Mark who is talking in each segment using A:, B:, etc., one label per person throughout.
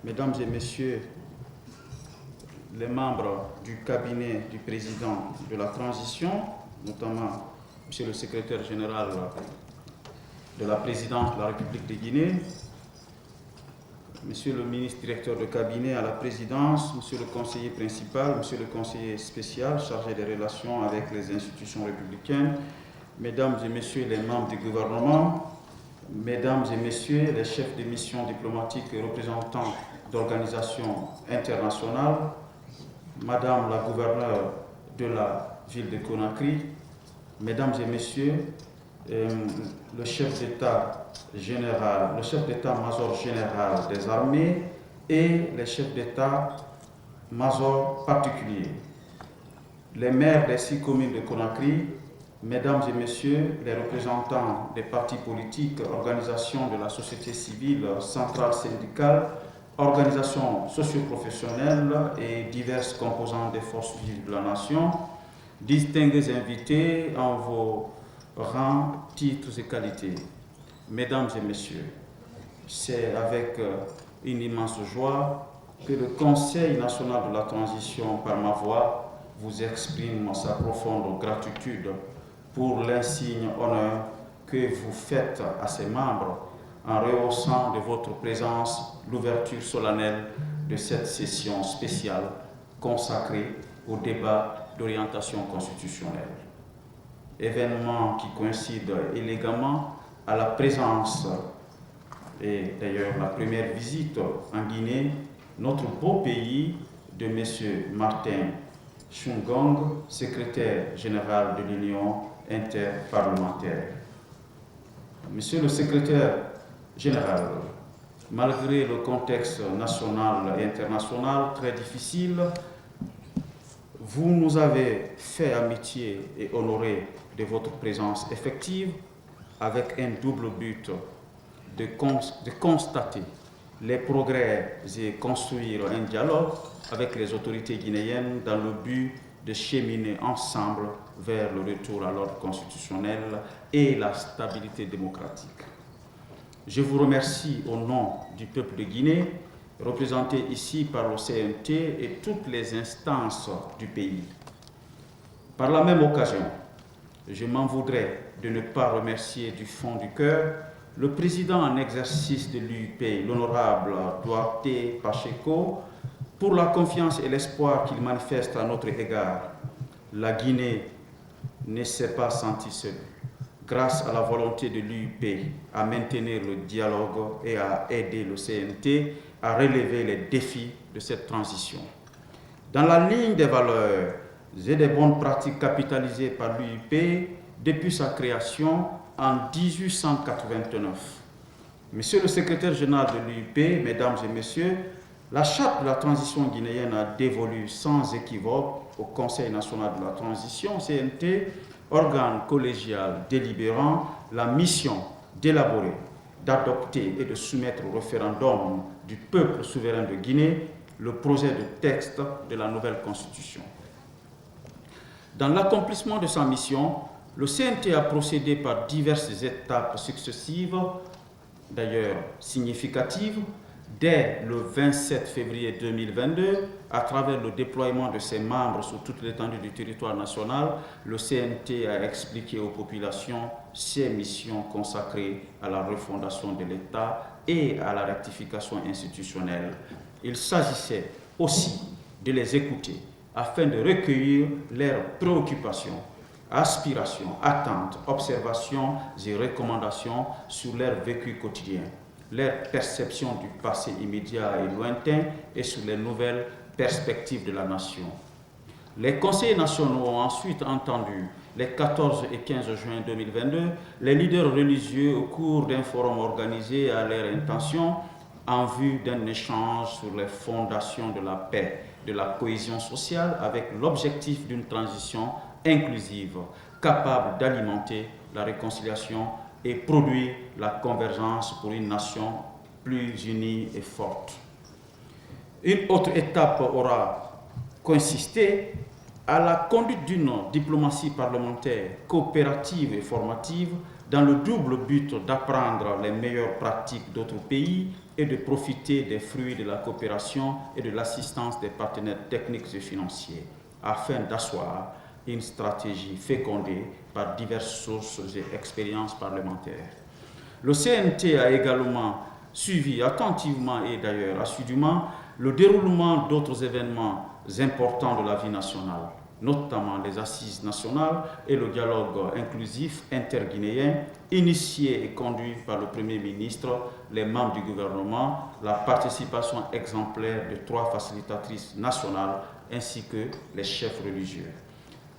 A: Mesdames et Messieurs les membres du cabinet du président de la transition, notamment Monsieur le secrétaire général de la présidence de la République de Guinée, Monsieur le ministre directeur de cabinet à la présidence, Monsieur le conseiller principal, Monsieur le conseiller spécial chargé des relations avec les institutions républicaines, Mesdames et Messieurs les membres du gouvernement, Mesdames et Messieurs les chefs de mission diplomatiques et représentants d'organisations internationales, Madame la gouverneure de la ville de Conakry, Mesdames et Messieurs, le chef d'état-major général des armées et les chefs d'état-major particuliers, les maires des 6 communes de Conakry, Mesdames et Messieurs les représentants des partis politiques, organisations de la société civile, centrales syndicales, organisations socio-professionnelles et diverses composantes des forces vives de la nation, distingués invités en vos rangs, titres et qualités. Mesdames et Messieurs, c'est avec une immense joie que le Conseil national de la transition, par ma voix, vous exprime sa profonde gratitude pour l'insigne honneur que vous faites à ses membres en rehaussant de votre présence l'ouverture solennelle de cette session spéciale consacrée au débat d'orientation constitutionnelle. Événement qui coïncide élégamment à la présence et d'ailleurs la première visite en Guinée, notre beau pays, de M. Martin Chungong, secrétaire général de l'Union interparlementaire. Monsieur le secrétaire général, malgré le contexte national et international très difficile, vous nous avez fait amitié et honoré de votre présence effective avec un double but de constater les progrès et construire un dialogue avec les autorités guinéennes dans le but de cheminer ensemble vers le retour à l'ordre constitutionnel et la stabilité démocratique. Je vous remercie au nom du peuple de Guinée, représenté ici par le CNT et toutes les instances du pays. Par la même occasion, je m'en voudrais de ne pas remercier du fond du cœur le président en exercice de l'UIP, l'honorable Duarte Pacheco, pour la confiance et l'espoir qu'il manifeste à notre égard. La Guinée ne s'est pas sentie seule, grâce à la volonté de l'UIP à maintenir le dialogue et à aider le CNT à relever les défis de cette transition. Dans la ligne des valeurs et des bonnes pratiques capitalisées par l'UIP depuis sa création en 1889. Monsieur le secrétaire général de l'UIP, Mesdames et Messieurs, la charte de la transition guinéenne a dévolu sans équivoque au Conseil national de la transition, CNT, organe collégial délibérant, la mission d'élaborer, d'adopter et de soumettre au référendum du peuple souverain de Guinée le projet de texte de la nouvelle constitution. Dans l'accomplissement de sa mission, le CNT a procédé par diverses étapes successives, d'ailleurs significatives, dès le 27 février 2022, à travers le déploiement de ses membres sur toute l'étendue du territoire national, le CNT a expliqué aux populations ses missions consacrées à la refondation de l'État et à la rectification institutionnelle. Il s'agissait aussi de les écouter afin de recueillir leurs préoccupations, aspirations, attentes, observations et recommandations sur leur vécu quotidien, leur perception du passé immédiat et lointain et sur les nouvelles perspectives de la nation. Les conseillers nationaux ont ensuite entendu, les 14 et 15 juin 2022, les leaders religieux au cours d'un forum organisé à leur intention en vue d'un échange sur les fondations de la paix, de la cohésion sociale avec l'objectif d'une transition inclusive, capable d'alimenter la réconciliation et produire la convergence pour une nation plus unie et forte. Une autre étape aura consisté à la conduite d'une diplomatie parlementaire coopérative et formative dans le double but d'apprendre les meilleures pratiques d'autres pays et de profiter des fruits de la coopération et de l'assistance des partenaires techniques et financiers, afin d'asseoir une stratégie fécondée par diverses sources et expériences parlementaires. Le CNT a également suivi attentivement et d'ailleurs assidûment le déroulement d'autres événements importants de la vie nationale, notamment les assises nationales et le dialogue inclusif interguinéen, initié et conduit par le Premier ministre, les membres du gouvernement, la participation exemplaire de 3 facilitatrices nationales ainsi que les chefs religieux.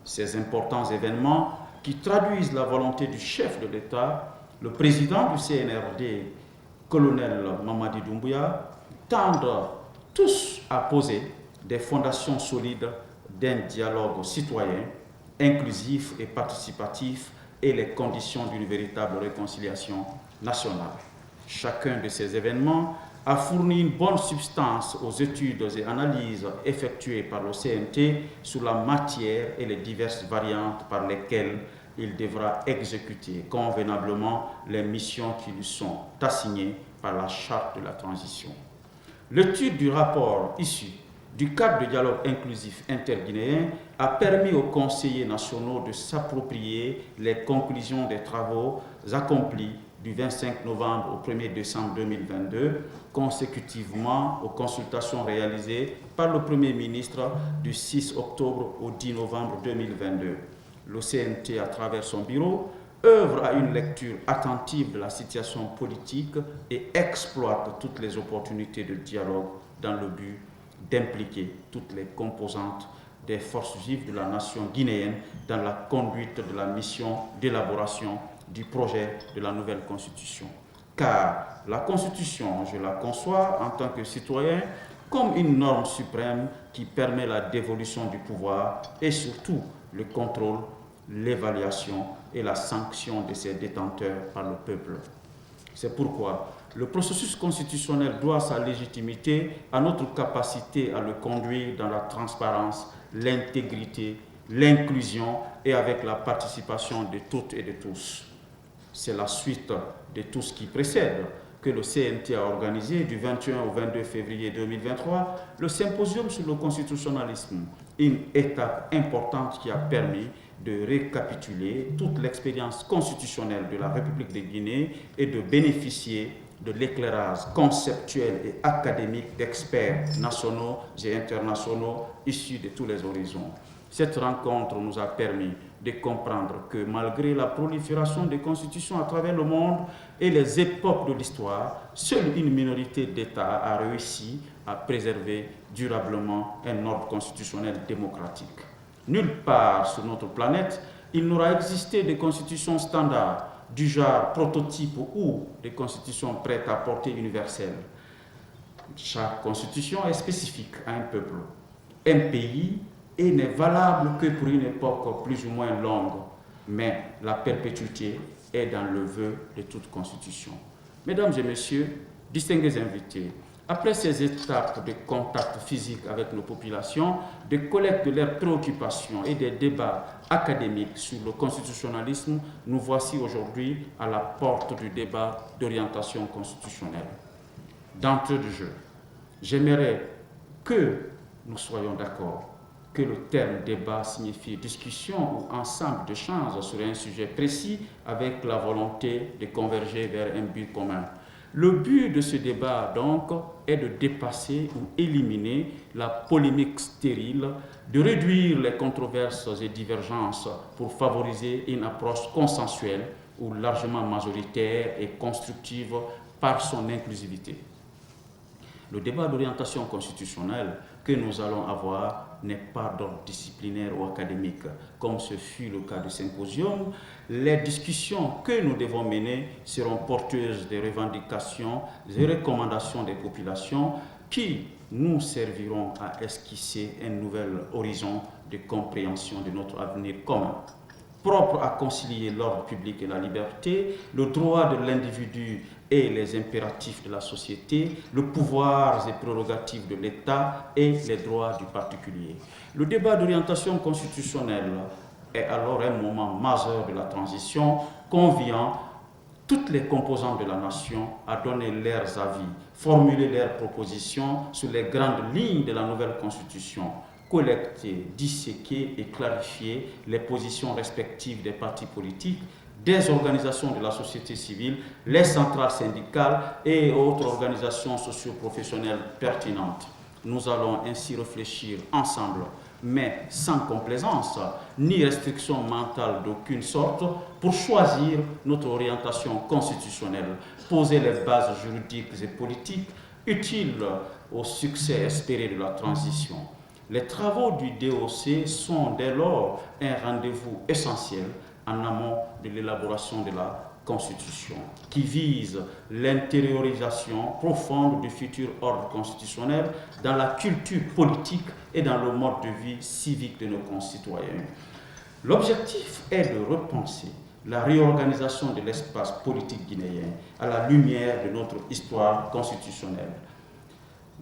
A: Ces importants événements qui traduisent la volonté du chef de l'État, le président du CNRD, colonel Mamadi Doumbouya, tendent tous à poser des fondations solides d'un dialogue citoyen, inclusif et participatif et les conditions d'une véritable réconciliation nationale. Chacun de ces événements a fourni une bonne substance aux études et analyses effectuées par le CNT sur la matière et les diverses variantes par lesquelles il devra exécuter convenablement les missions qui lui sont assignées par la charte de la transition. L'étude du rapport issu du cadre de dialogue inclusif interguinéen a permis aux conseillers nationaux de s'approprier les conclusions des travaux accomplis du 25 novembre au 1er décembre 2022, consécutivement aux consultations réalisées par le Premier ministre du 6 octobre au 10 novembre 2022. Le CNT, à travers son bureau, œuvre à une lecture attentive de la situation politique et exploite toutes les opportunités de dialogue dans le but d'impliquer toutes les composantes des forces vives de la nation guinéenne dans la conduite de la mission d'élaboration du projet de la nouvelle constitution. Car la constitution, je la conçois en tant que citoyen comme une norme suprême qui permet la dévolution du pouvoir et surtout le contrôle, l'évaluation et la sanction de ses détenteurs par le peuple. C'est pourquoi le processus constitutionnel doit sa légitimité à notre capacité à le conduire dans la transparence, l'intégrité, l'inclusion et avec la participation de toutes et de tous. C'est la suite de tout ce qui précède que le CNT a organisé du 21 au 22 février 2023 le symposium sur le constitutionnalisme, une étape importante qui a permis de récapituler toute l'expérience constitutionnelle de la République de Guinée et de bénéficier de l'éclairage conceptuel et académique d'experts nationaux et internationaux issus de tous les horizons. Cette rencontre nous a permis de comprendre que malgré la prolifération des constitutions à travers le monde et les époques de l'histoire, seule une minorité d'États a réussi à préserver durablement un ordre constitutionnel démocratique. Nulle part sur notre planète, il n'aura existé de constitutions standards du genre prototype ou des constitutions prêtes à portée universelle. Chaque constitution est spécifique à un peuple, un pays, et n'est valable que pour une époque plus ou moins longue, mais la perpétuité est dans le vœu de toute constitution. Mesdames et messieurs, distingués invités, après ces étapes de contact physique avec nos populations, de collecte de leurs préoccupations et des débats académiques sur le constitutionnalisme, nous voici aujourd'hui à la porte du débat d'orientation constitutionnelle. D'entrée de jeu, j'aimerais que nous soyons d'accord que le terme débat signifie discussion ou ensemble d'échanges sur un sujet précis avec la volonté de converger vers un but commun. Le but de ce débat, donc, est de dépasser ou éliminer la polémique stérile, de réduire les controverses et divergences pour favoriser une approche consensuelle ou largement majoritaire et constructive par son inclusivité. Le débat d'orientation constitutionnelle que nous allons avoir n'est pas d'ordre disciplinaire ou académique, comme ce fut le cas du symposium. Les discussions que nous devons mener seront porteuses des revendications et recommandations des populations qui nous serviront à esquisser un nouvel horizon de compréhension de notre avenir commun, propre à concilier l'ordre public et la liberté, le droit de l'individu et les impératifs de la société, le pouvoir et prérogatives de l'État et les droits du particulier. Le débat d'orientation constitutionnelle est alors un moment majeur de la transition, conviant toutes les composantes de la nation à donner leurs avis, formuler leurs propositions sur les grandes lignes de la nouvelle constitution, collecter, disséquer et clarifier les positions respectives des partis politiques, des organisations de la société civile, les centrales syndicales et autres organisations socio-professionnelles pertinentes. Nous allons ainsi réfléchir ensemble, mais sans complaisance ni restriction mentale d'aucune sorte, pour choisir notre orientation constitutionnelle, poser les bases juridiques et politiques utiles au succès espéré de la transition. Les travaux du DOC sont dès lors un rendez-vous essentiel en amont de l'élaboration de la Constitution, qui vise l'intériorisation profonde du futur ordre constitutionnel dans la culture politique et dans le mode de vie civique de nos concitoyens. L'objectif est de repenser la réorganisation de l'espace politique guinéen à la lumière de notre histoire constitutionnelle.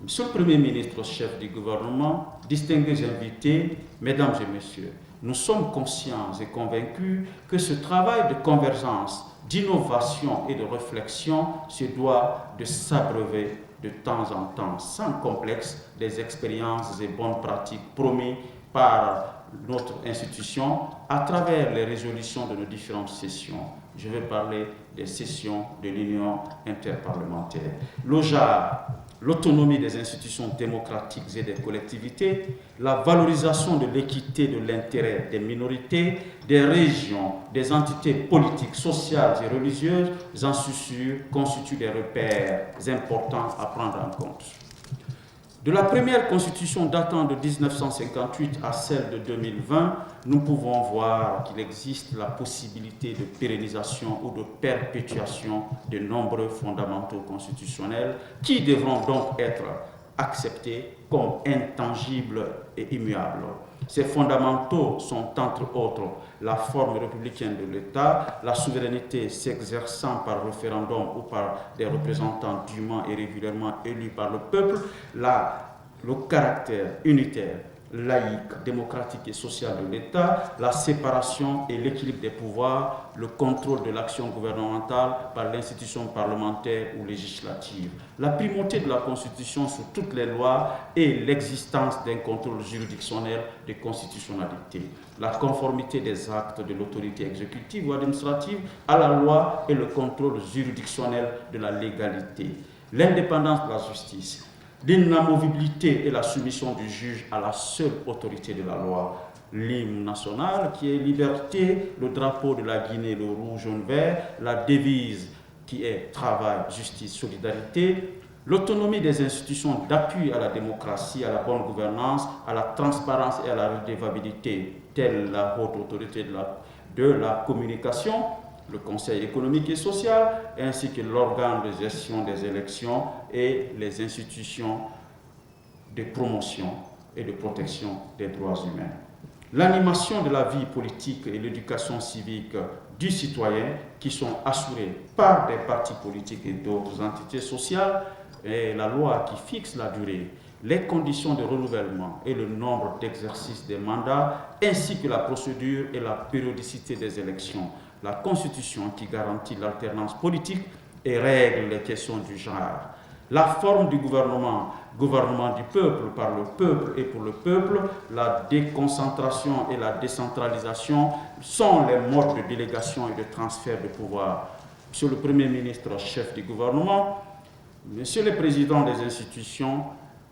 A: Monsieur le Premier ministre, chef du gouvernement, distingués invités, mesdames et messieurs, nous sommes conscients et convaincus que ce travail de convergence, d'innovation et de réflexion se doit de s'abreuver de temps en temps, sans complexe, des expériences et bonnes pratiques promises par notre institution à travers les résolutions de nos différentes sessions. Je vais parler des sessions de l'Union interparlementaire. L'OJAR, l'autonomie des institutions démocratiques et des collectivités, la valorisation de l'équité de l'intérêt des minorités, des régions, des entités politiques, sociales et religieuses, j'en suis sûr, constituent des repères importants à prendre en compte. De la première constitution datant de 1958 à celle de 2020, nous pouvons voir qu'il existe la possibilité de pérennisation ou de perpétuation de nombreux fondamentaux constitutionnels qui devront donc être acceptés comme intangibles et immuables. Ces fondamentaux sont entre autres la forme républicaine de l'État, la souveraineté s'exerçant par référendum ou par des représentants dûment et régulièrement élus par le peuple, le caractère unitaire, laïque, démocratique et social de l'État, la séparation et l'équilibre des pouvoirs, le contrôle de l'action gouvernementale par l'institution parlementaire ou législative, la primauté de la Constitution sur toutes les lois et l'existence d'un contrôle juridictionnel de constitutionnalité, la conformité des actes de l'autorité exécutive ou administrative à la loi et le contrôle juridictionnel de la légalité, l'indépendance de la justice, l'inamovibilité et la soumission du juge à la seule autorité de la loi, l'hymne national qui est liberté, le drapeau de la Guinée, le rouge, jaune, vert, la devise qui est travail, justice, solidarité, l'autonomie des institutions d'appui à la démocratie, à la bonne gouvernance, à la transparence et à la redevabilité, telle la haute autorité de la communication, le Conseil économique et social, ainsi que l'organe de gestion des élections et les institutions de promotion et de protection des droits humains. L'animation de la vie politique et l'éducation civique du citoyen qui sont assurées par des partis politiques et d'autres entités sociales, et la loi qui fixe la durée, les conditions de renouvellement et le nombre d'exercices des mandats, ainsi que la procédure et la périodicité des élections, la Constitution qui garantit l'alternance politique et règle les questions du genre, la forme du gouvernement, gouvernement du peuple, par le peuple et pour le peuple, la déconcentration et la décentralisation sont les modes de délégation et de transfert de pouvoir. Monsieur le Premier ministre, chef du gouvernement, Monsieur le Président des institutions,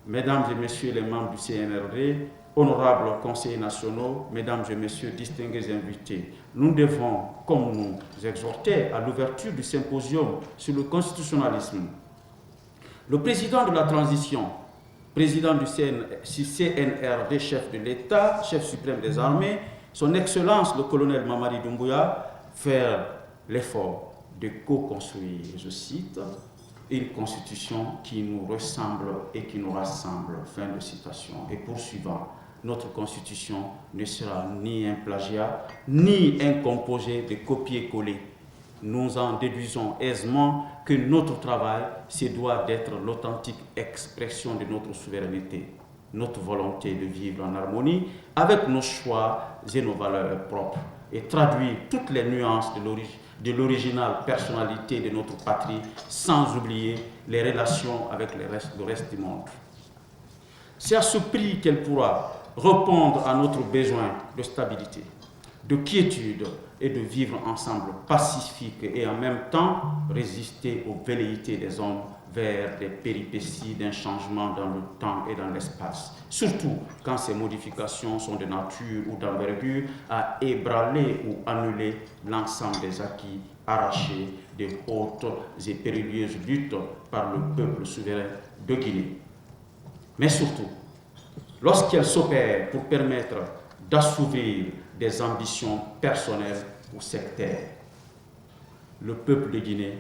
A: Mesdames et Messieurs les membres du CNRD, honorables conseillers nationaux, Mesdames et Messieurs distingués invités, nous devons, comme nous exhorter à l'ouverture du symposium sur le constitutionnalisme, le président de la transition, président du CNRD, chef de l'État, chef suprême des armées, son Excellence le colonel Mamadi Doumbouya, faire l'effort de co-construire, je cite, une constitution qui nous ressemble et qui nous rassemble. Fin de citation. Et poursuivant, notre constitution ne sera ni un plagiat, ni un composé de copier-coller. Nous en déduisons aisément que notre travail se doit d'être l'authentique expression de notre souveraineté. notre volonté de vivre en harmonie avec nos choix et nos valeurs propres et traduire toutes les nuances de l'originale personnalité de notre patrie sans oublier les relations avec le reste du monde. C'est à ce prix qu'elle pourra répondre à notre besoin de stabilité, de quiétude et de vivre ensemble pacifique et en même temps résister aux velléités des hommes vers des péripéties d'un changement dans le temps et dans l'espace, surtout quand ces modifications sont de nature ou d'envergure à ébranler ou annuler l'ensemble des acquis arrachés des hautes et périlleuses luttes par le peuple souverain de Guinée. Mais surtout, lorsqu'elles s'opèrent pour permettre d'assouvir des ambitions personnelles ou sectaires, le peuple de Guinée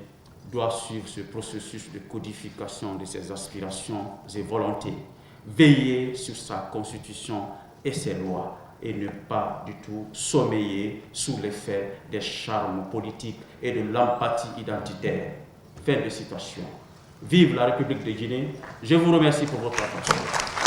A: doit suivre ce processus de codification de ses aspirations et volontés, veiller sur sa constitution et ses lois et ne pas du tout sommeiller sous l'effet des charmes politiques et de l'empathie identitaire. Fin de citation. Vive la République de Guinée. Je vous remercie pour votre attention.